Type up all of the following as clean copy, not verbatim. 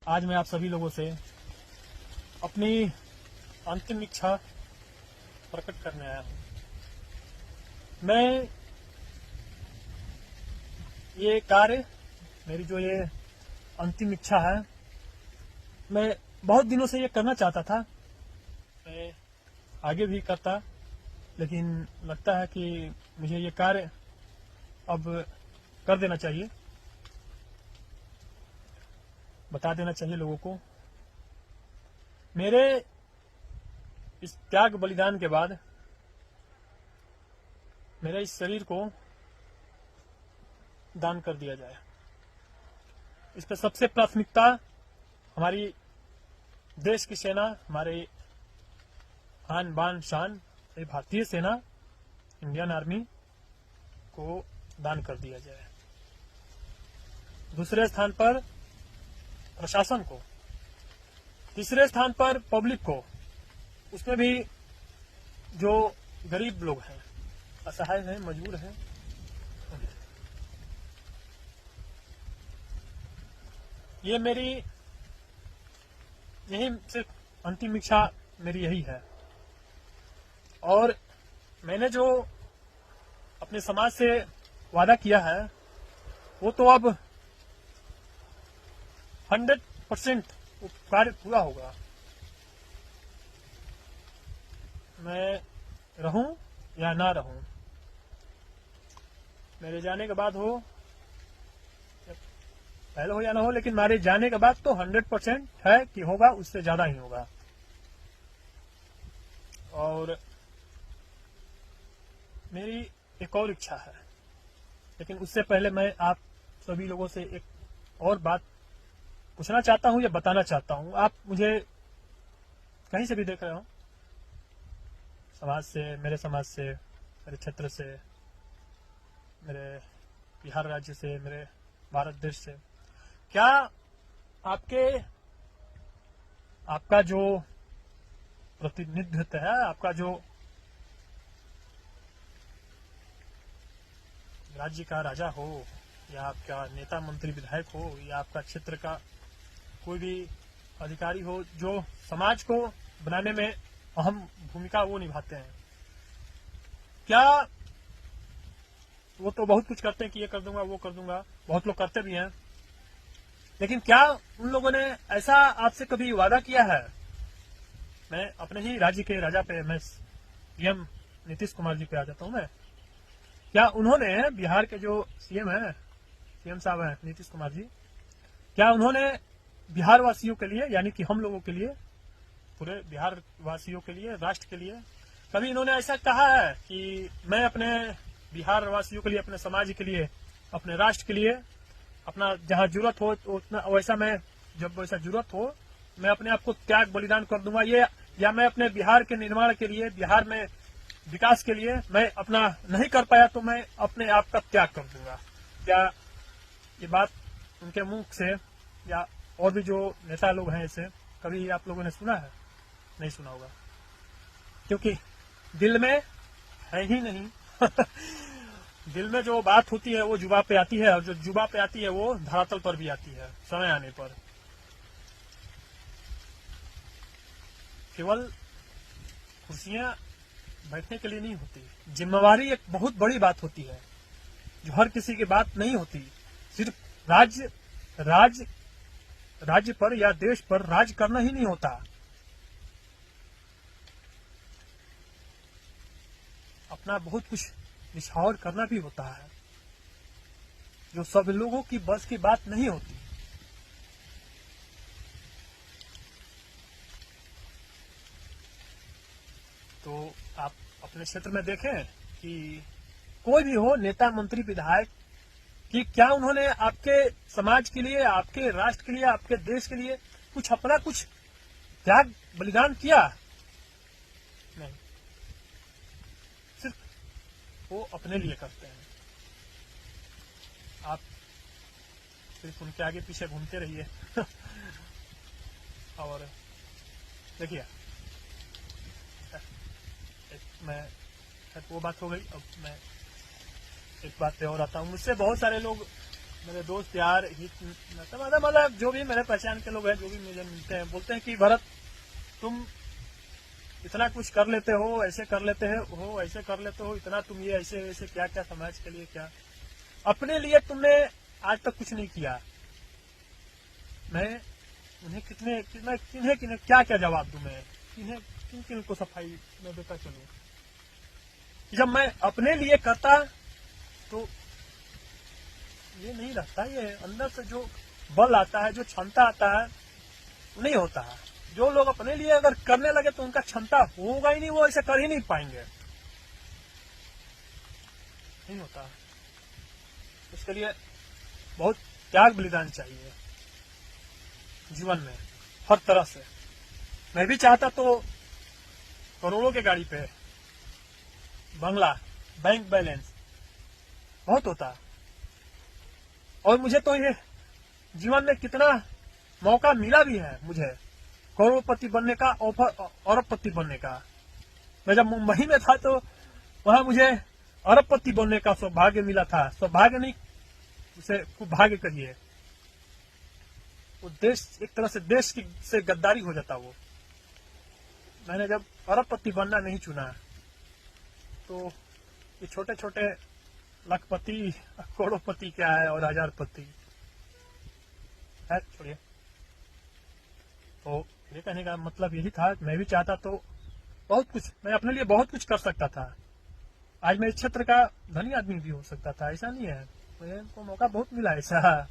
आज मैं आप सभी लोगों से अपनी अंतिम इच्छा प्रकट करने आया हूँ। मैं ये कार्य, मेरी जो ये अंतिम इच्छा है, मैं बहुत दिनों से ये करना चाहता था। मैं आगे भी करता, लेकिन लगता है कि मुझे ये कार्य अब कर देना चाहिए, बता देना चाहिए लोगों को। मेरे इस त्याग बलिदान के बाद मेरे इस शरीर को दान कर दिया जाए। इस पर सबसे प्राथमिकता हमारी देश की सेना, हमारे आन बान शान भारतीय सेना, इंडियन आर्मी को दान कर दिया जाए। दूसरे स्थान पर प्रशासन को, तीसरे स्थान पर पब्लिक को, उसमें भी जो गरीब लोग हैं, असहाय हैं, मजबूर हैं, ये मेरी यही सिर्फ अंतिम इच्छा मेरी यही है। और मैंने जो अपने समाज से वादा किया है वो तो अब 100% कार्य पूरा होगा। मैं रहूं या ना रहूं, मेरे जाने के बाद हो, पहले हो या ना हो, लेकिन मेरे जाने के बाद तो 100% है कि होगा, उससे ज्यादा ही होगा। और मेरी एक और इच्छा है, लेकिन उससे पहले मैं आप सभी लोगों से एक और बात पूछना चाहता हूं या बताना चाहता हूं। आप मुझे कहीं से भी देख रहे हो, समाज से, मेरे समाज से, मेरे क्षेत्र से, मेरे बिहार राज्य से, मेरे भारत देश से, क्या आपका जो प्रतिनिधित्व है, आपका जो राज्य का राजा हो, या आपका नेता मंत्री विधायक हो, या आपका क्षेत्र का कोई भी अधिकारी हो, जो समाज को बनाने में अहम भूमिका वो निभाते हैं, क्या वो तो बहुत कुछ करते हैं कि ये कर दूंगा, वो कर दूंगा, बहुत लोग करते भी हैं, लेकिन क्या उन लोगों ने ऐसा आपसे कभी वादा किया है? मैं अपने ही राज्य के राजा पे, मैं सीएम नीतीश कुमार जी पे आ जाता हूं। मैं, क्या उन्होंने, बिहार के जो सीएम है, सीएम साहब हैं नीतीश कुमार जी, क्या उन्होंने बिहार वासियों के लिए, यानी कि हम लोगों के लिए, पूरे बिहार वासियों के लिए, राष्ट्र के लिए, कभी इन्होंने ऐसा कहा है कि मैं अपने बिहार वासियों के लिए, अपने समाज के लिए, अपने राष्ट्र के लिए, अपना जहां जरूरत हो उतना वैसा, मैं जब वैसा जरूरत हो मैं अपने आप को त्याग बलिदान कर दूंगा, ये, या मैं अपने बिहार के निर्माण के लिए, बिहार में विकास के लिए मैं अपना नहीं कर पाया तो मैं अपने आप का त्याग कर दूंगा? क्या ये बात उनके मुंह से या और भी जो नेता लोग हैं इसे कभी आप लोगों ने सुना है? नहीं सुना होगा, क्योंकि दिल में है ही नहीं। दिल में जो बात होती है वो जुबान पे आती है, और जो जुबान पे आती है वो धरातल पर भी आती है समय आने पर। केवल कुर्सियां बैठने के लिए नहीं होती, जिम्मेवारी एक बहुत बड़ी बात होती है, जो हर किसी की बात नहीं होती। सिर्फ राज्य पर या देश पर राज करना ही नहीं होता, अपना बहुत कुछ निछावर करना भी होता है, जो सब लोगों की बस की बात नहीं होती। तो आप अपने क्षेत्र में देखें कि कोई भी हो, नेता मंत्री विधायक, कि क्या उन्होंने आपके समाज के लिए, आपके राष्ट्र के लिए, आपके देश के लिए कुछ अपना कुछ त्याग बलिदान किया? नहीं, सिर्फ वो अपने लिए करते हैं। आप सिर्फ उनके आगे पीछे घूमते रहिए। और देखिए, मैं, वो बात हो गई, अब मैं एक बात पे और आता हूँ। मुझसे बहुत सारे लोग मेरे दोस्त यार हित मतलब जो भी मेरे पहचान के लोग हैं, जो भी मुझे मिलते हैं, बोलते हैं कि भरत तुम इतना कुछ कर लेते हो, ऐसे कर लेते हो, ऐसे कर लेते हो, इतना तुम ये ऐसे ऐसे क्या क्या समाज के लिए क्या, अपने लिए तुमने आज तक कुछ नहीं किया। मैं उन्हें किन्हें क्या क्या जवाब दूं, मैं किन किन को सफाई में देता चलूं। जब मैं अपने लिए करता तो ये नहीं रहता, ये अंदर से जो बल आता है, जो क्षमता आता है, नहीं होता है। जो लोग अपने लिए अगर करने लगे तो उनका क्षमता होगा ही नहीं, वो ऐसे कर ही नहीं पाएंगे, नहीं होता। इसके लिए बहुत त्याग बलिदान चाहिए जीवन में, हर तरह से। मैं भी चाहता तो करोड़ों के गाड़ी पे बंगला, बैंक बैलेंस बहुत होता, और मुझे तो ये जीवन में कितना मौका मिला भी है, मुझे करोड़पति बनने का, अरबपति बनने का। मैं जब मुंबई में था तो वहां मुझे अरबपति बनने का सौभाग्य मिला था। सौभाग्य नहीं, उसे खूब भाग्य करिए। वो देश, एक तरह से देश की से गद्दारी हो जाता वो। मैंने जब अरबपति बनना नहीं चुना तो ये छोटे छोटे लखपति, करोड़पति क्या है और हजारपति है, छोड़िए। तो ये कहने का मतलब यही था, मैं भी चाहता तो बहुत कुछ, मैं अपने लिए बहुत कुछ कर सकता था। आज मैं इस क्षेत्र का धनी आदमी भी हो सकता था, ऐसा नहीं है, मुझे को मौका बहुत मिला ऐसा।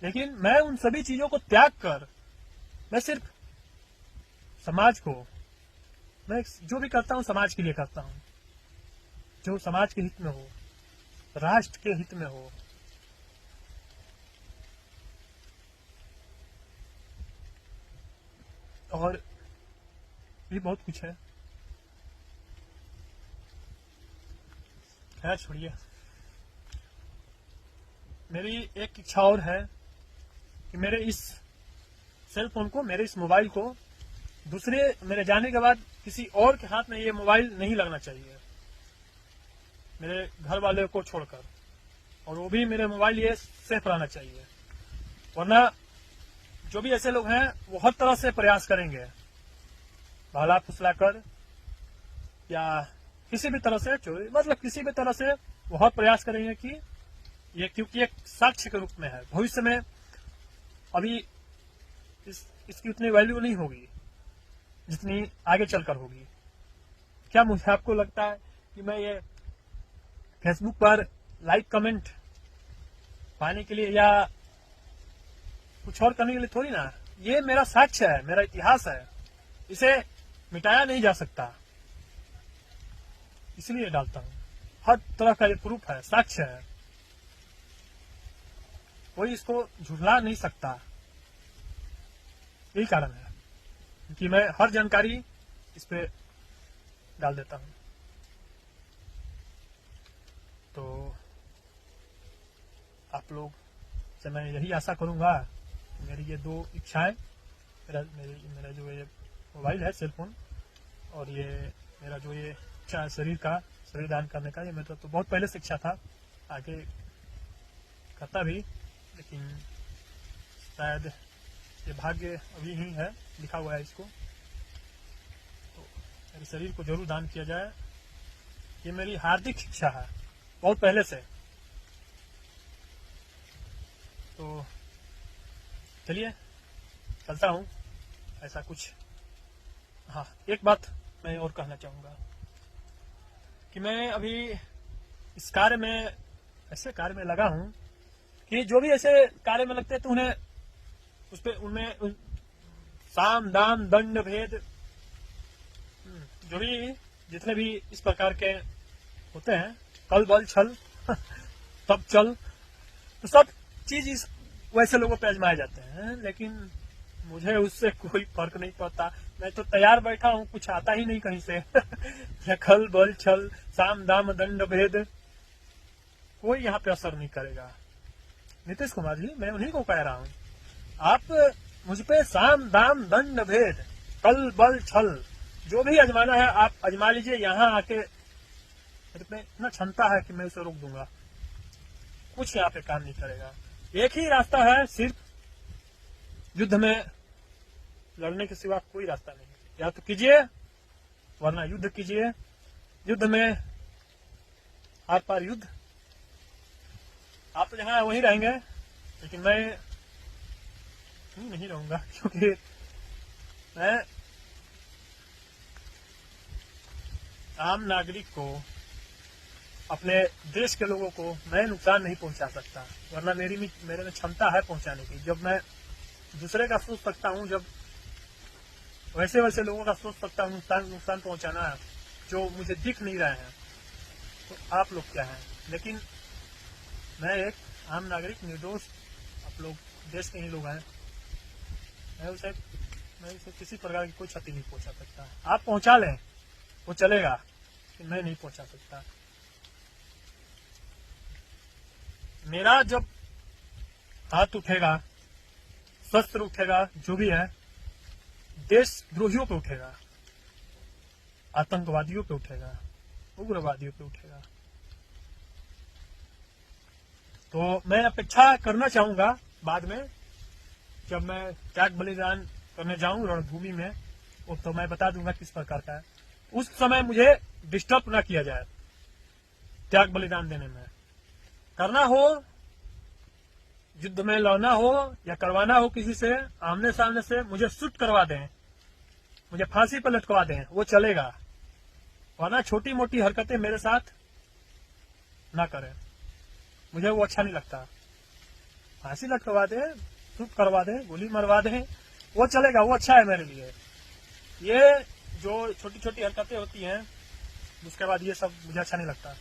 लेकिन मैं उन सभी चीजों को त्याग कर, मैं सिर्फ समाज को, मैं जो भी करता हूँ समाज के लिए करता हूँ, जो समाज के हित में हो, राष्ट्र के हित में हो। और भी बहुत कुछ है, खैर छोड़िए। मेरी एक इच्छा और है कि मेरे इस सेल फोन को, मेरे इस मोबाइल को दूसरे, मेरे जाने के बाद किसी और के हाथ में ये मोबाइल नहीं लगना चाहिए, मेरे घर वाले को छोड़कर। और वो भी मेरे मोबाइल ये सेफ रहना चाहिए, वरना जो भी ऐसे लोग हैं वो हर तरह से प्रयास करेंगे, भाला फुसलाकर या किसी भी तरह से चोरी, मतलब किसी भी तरह से वो हर प्रयास करेंगे कि ये, क्योंकि एक साक्ष्य के रूप में है। भविष्य में अभी इसकी उतनी वैल्यू नहीं होगी जितनी आगे चलकर होगी। क्या मुझे आपको लगता है कि मैं ये फेसबुक पर लाइक कमेंट पाने के लिए या कुछ और करने के लिए थोड़ी ना, ये मेरा साक्ष्य है, मेरा इतिहास है, इसे मिटाया नहीं जा सकता, इसलिए डालता हूं। हर तरह का ये प्रूफ है, साक्ष्य है, कोई इसको झुठला नहीं सकता। यही कारण है कि मैं हर जानकारी इस पे डाल देता हूं। तो आप लोग से मैं यही आशा करूंगा, मेरी ये दो इच्छाएं, मेरा जो ये मोबाइल है, सेल फोन, और ये मेरा जो ये इच्छा है शरीर दान करने का, ये मेरा तो बहुत पहले से इच्छा था, आगे करता भी, लेकिन शायद ये भाग्य अभी ही है, लिखा हुआ है इसको। तो मेरे शरीर को जरूर दान किया जाए, ये मेरी हार्दिक इच्छा है बहुत पहले से। तो चलिए चलता हूं, ऐसा कुछ। हाँ, एक बात मैं और कहना चाहूंगा कि मैं अभी इस कार्य में, ऐसे कार्य में लगा हूं कि जो भी ऐसे कार्य में लगते हैं तो उन्हें उस पे, उनमें साम दाम दंड भेद, जो भी जितने भी इस प्रकार के होते हैं, कल बल छल तब चल, तो सब चीज वैसे लोगों पे आजमाए जाते हैं। लेकिन मुझे उससे कोई फर्क नहीं पड़ता, मैं तो तैयार बैठा हूँ, कुछ आता ही नहीं कहीं से। खल बल छल साम दाम दंड भेद कोई यहाँ पे असर नहीं करेगा। नीतीश कुमार जी, मैं उन्हीं को कह रहा हूँ, आप मुझ पे साम दाम दंड भेद कल बल छल जो भी आजमाना है आप आजमा लीजिए, यहाँ आके मेरे पे इतना क्षमता है कि मैं उसे रोक दूंगा, कुछ यहाँ पे काम नहीं करेगा। एक ही रास्ता है, सिर्फ युद्ध में लड़ने के सिवा कोई रास्ता नहीं है। या तो कीजिए वरना युद्ध कीजिए। युद्ध में आर पार युद्ध। आप तो जहां वहीं रहेंगे, लेकिन मैं नहीं रहूंगा, क्योंकि मैं आम नागरिक को, अपने देश के लोगों को मैं नुकसान नहीं पहुंचा सकता, वरना मेरे में क्षमता है पहुंचाने की। जब मैं दूसरे का सोच सकता हूं, जब वैसे वैसे लोगों का सोच सकता हूं नुकसान पहुंचाना, जो मुझे दिख नहीं रहे हैं, तो आप लोग क्या हैं। लेकिन मैं एक आम नागरिक, निर्दोष, आप लोग देश के ही लोग हैं, मैं उसे किसी प्रकार की कोई क्षति नहीं पहुंचा सकता। आप पहुंचा लें वो चलेगा, लेकिन मैं नहीं पहुंचा सकता। मेरा जब हाथ उठेगा, शस्त्र उठेगा, जो भी है, देशद्रोहियों पे उठेगा, आतंकवादियों पे उठेगा, उग्रवादियों पे उठेगा। तो मैं अपेक्षा करना चाहूंगा बाद में, जब मैं त्याग बलिदान करने जाऊं रणभूमि में, तो मैं बता दूंगा किस प्रकार का है। उस समय मुझे डिस्टर्ब ना किया जाए त्याग बलिदान देने में। करना हो, युद्ध में लड़ना हो या करवाना हो किसी से, आमने सामने से, मुझे शूट करवा दें, मुझे फांसी पर लटकवा दें, वो चलेगा। वरना छोटी मोटी हरकतें मेरे साथ ना करें, मुझे वो अच्छा नहीं लगता। फांसी लटकवा दें, शूट करवा दें, गोली मरवा दें, वो चलेगा, वो अच्छा है मेरे लिए। ये जो छोटी छोटी हरकतें होती हैं, उसके बाद ये सब मुझे अच्छा नहीं लगता।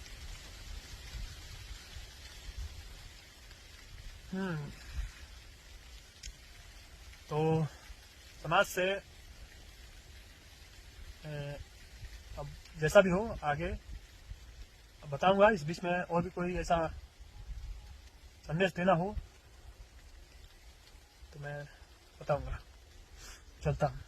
तो समाज से अब जैसा भी हो आगे अब बताऊंगा। इस बीच में और भी कोई ऐसा संदेश देना हो तो मैं बताऊंगा। चलता हूं।